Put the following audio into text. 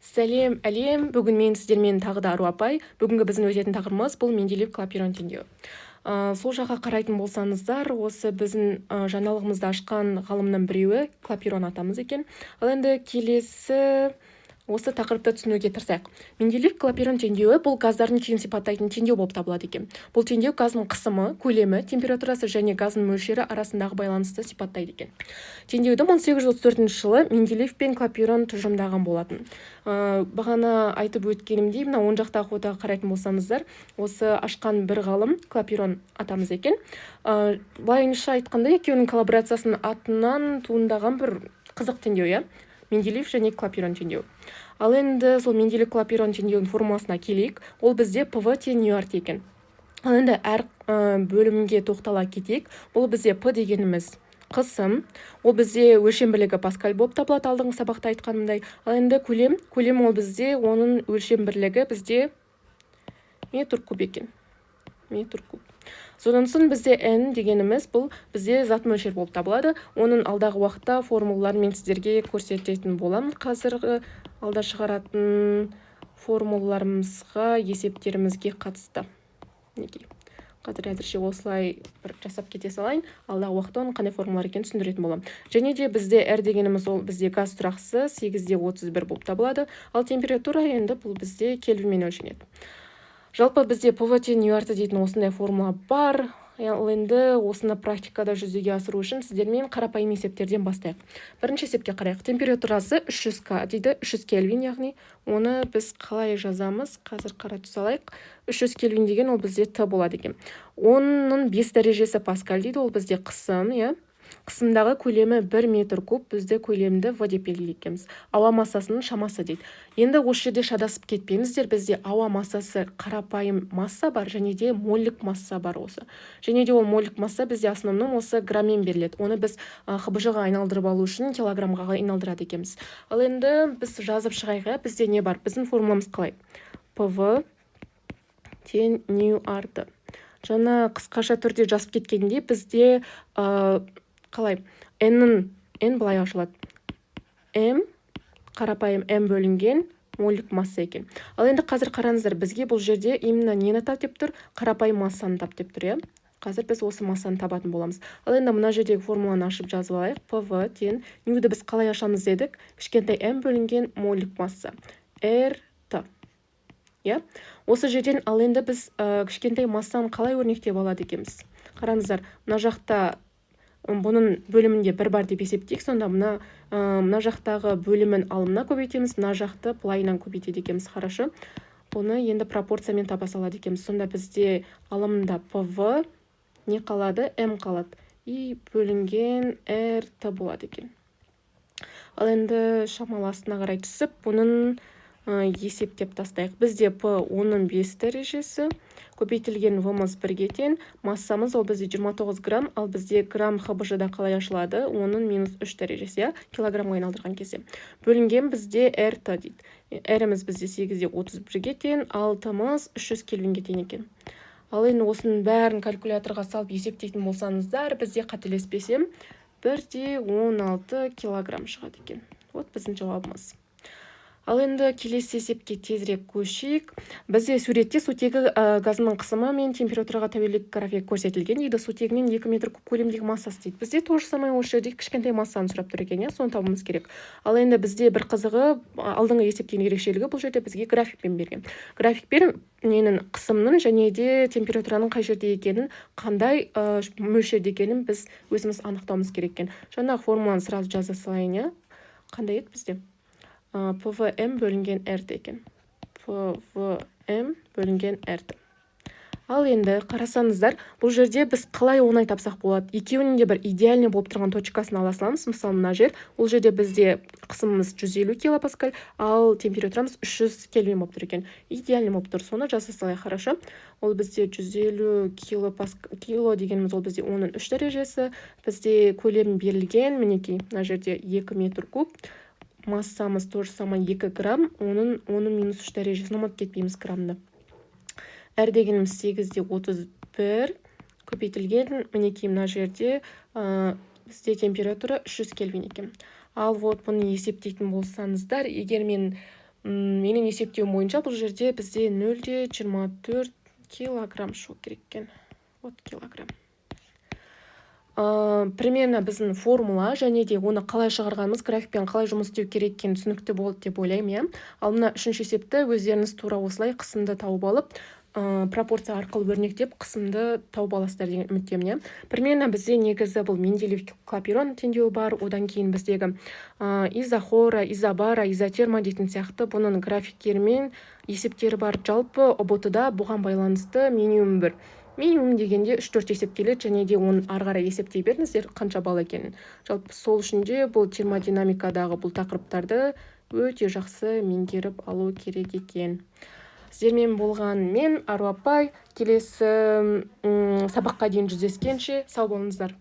Сәлем әлем, бүгін мен сіздермен тағы да Ару апай. Бүгінгі біздің өтетін тақырыбымыз бұл Менделеев клапейрон теңдеу. Сол жаққа қарайтын болсаңыздар, осы біздің жаңалығымызды ашқан ғалымның біреуі клапейрон атамыз екен. Ал енді келесі осы тақырыпты түсінуге тырысайық. Менделеев клапейрон теңдеуі бұл газдардың күйін сипаттайтын теңдеу болып табылады екен. Бұл теңдеу газдың қысымы, көлемі, температурасы және газдың мөлшері арасындағы байланысты сипаттайды екен. Теңдеуді 1834 жылы Менделеев пен клапейрон тұжырымдаған болатын. Бағана айтып өткенімдей, мына оң жақтағы фотоға қарайтын болсаңыздар, осы ашқан бір ғалым клапейрон атамыз екен. Былайынша айтқанда, екеуінің коллаборациясының атынан туындаған бір қызық теңдеу, иә? Менделеев және клапейрон теңдеу. Ал енді сол Менделеев клапейрон теңдеуінің формуласына келейік. Ол бізде ПВ тең НРТ екен. Ал енді әр бөлімге тоқтала кетейік. Бұл бізде П дегеніміз қысым, ол бізде өлшем бірлігі паскаль болып табылады, алдыңғы сабақта айтқанымдай. Ал енді көлем ол бізде оның өлшем бірлігі бізде метр куб екен. Метр куб. Содан соң бізде N дегеніміз бұл бізде зат мөлшер болып табылады. Оның алдағы уақытта формулаларын мен сіздерге көрсететін боламын. Қазіргі алда шығаратын формулаларымызға, есептерімізге қатысты. Қазір әзірше осылай бір жасап кете салайын. Алдағы уақытта оның қандай формулалар екенін түсіндіретін боламын. Және де бізде R дегеніміз ол бізде газ тұрақсыз 8-31 болып табылады. Ал температура енді бұл бізде кельвинмен өлшенеді. Жалпы бізде ПВ тең НРТ дейтін осындай формула бар. Ал енді осыны практикада жүзеге асыру үшін сіздермен қарапайым есептерден бастайық. Бірінші есепке қарайық. Температурасы 300 К дейді, 300 Кельвин, яғни оны біз қалай жазамыз? Қазір қара түс алайық. 300 Кельвин деген ол бізде Т болады екен. Оның 5 дәрежесі паскаль дейді, ол бізде қысым, иә? Қысымдағы көлемі 1 метр куб, бізде көлемді В деп белгілейміз. Ауа массасының шамасы дейді. Енді осы жерде шадасып кетпеңіздер, бізде ауа массасы қарапайым масса бар, және де моллік масса бар осы. Және де ол моллік масса бізде основном осы граммен беріледі. Оны біз ХБЖ-ға айналдырып алу үшін килограммға айналдырады екенбіз. Ал енді біз жазып шығайық, бізде не бар? Біздің формуламыз қалай? ПВ тең НРТ. Жаңа қысқаша түрде жазып кеткенде бізде қалай? N былай ашылады. М қарапайым М бөлінген моллік масса екен. Ал енді қазір қараңыздар, бізге бұл жерде именно нені тап деп тұр? Қарапайым массаны тап деп тұр, иә? Қазір біз осы массаны табатын боламыз. Ал енді мына жердегі формуланы ашып жазып алайық. ПВ тең ньюді біз қалай ашамыз дедік? Кішкентай М бөлінген моллік масса. РТ. Иә? Осы жерден ал енді біз кішкентай массаны қалай өрнектеп алады екенбіз? Қараңыздар, мына жақта бұның бөлімінде бір бар деп есептейік, сонда мына жақтағы бөлімін алымына көбейтеміз, мына жақты былайынан көбейтеді екенбіз. Хорошо. Бұны енді пропорциямен таба салады екенбіз. Сонда бізде алымында ПВ не қалады? М қалады. И бөлінген РТ болады екен. Ал енді шамалы астына қарай түсіп, бұның есептеп тастайық. Бізде П оның 5 дәрежесі, көбейтілген В-мыз 1-ге тең, массамыз ол бізде 29 грамм, ал бізде грамм ХБЖ-да қалай ашылады? Оның -3 дәрежесі, килограммға айналдырған кезде. Бөлінген бізде РТ дейді. R-міз бізде 8-31-ге тең, ал Т-мыз 300 Кельвинге тең екен. Ал енді осының бәрін калькуляторға салып есептейтін болсаңыздар, бізде қателеспесем 1,16 килограмм шығады екен. Вот біздің жауабымыз. Ал енді келесі есепке тезірек көшейік. Бізде суретте сутегі газының қысымы мен температураға тәуелділік график көрсетілген дейді. Сутегінен 2 метр куб көлемдегі массасы дейді. Бізде то же самое осы жерде кішкентай массаны сұрап тұр екен, соны табуымыз керек. Ал енді бізде бір қызығы, алдыңғы есептен ерекшелігі бұл жерде бізге графикпен берген. Графикпен ненің қысымның және де температураның қай жерде екенін, қандай мөлшерде екенін біз өзіміз анықтауымыз керек екен. Жаңағы формуланы сразу жаза салайын, қандай еді бізде? ПВМ бөлінген РТ екен. ПВМ бөлінген РТ. Ал енді қарасаңыздар, бұл жерде біз қалай оңай тапсақ болады? Екеуінің де бір идеальный болып тұрған точкасын ала саламыз. Мысалы, мына жер, бұл жерде бізде қысымымыз 150 килопаскаль, ал температурамыз 300 Кельвин болып тұр екен. Идеальный болып тұр. Соны жаса салайық, хорошо? Ол бізде 150 кило дегеніміз ол бізде оның 3 дәрежесі. Бізде көлем берілген, мінекей, мына жерде 2 метр куб. Массамыз тоже самое 2 грамм, оның -3 дәрежесін ұмыт кетпейміз граммды. R дегеніміз 8-31, көбейтілген, мінекей мына жерде бізде температура 300 Кельвин екен. Ал вот бұны есептейтін болсаңыздар, егер мен менің есептеуім бойынша бұл жерде бізде 0,24 килограмм шығу керек екен. Вот килограмм. Примерно біздің формула және де оны қалай шығарғанымыз, графикпен қалай жұмыс істеу керек екені түсінікті болды деп ойлаймын. Ал мына үшінші есепті өздеріңіз тура осылай қысымды тауып алып, пропорция арқылы өрнектеп қысымды тауып аласыздар деген үміттемін. Примерно бізде негізі бұл Менделеев клапейрон теңдеуі бар. Одан кейін біздегі изохора, изобара, изотерма дейтін сияқты бұның графиктерімен есептері бар. Жалпы ұбт-да бұған байланысты минимум дегенде 3-4 есеп келеді, және де оны ары қарай есептей беріңіздер қанша балл екенін. Жалпы сол үшін де бұл термодинамикадағы бұл тақырыптарды өте жақсы меңгеріп алу керек екен. Сіздермен болған мен Ару апай. Келесі сабаққа дейін жүздескенше сау болыңыздар.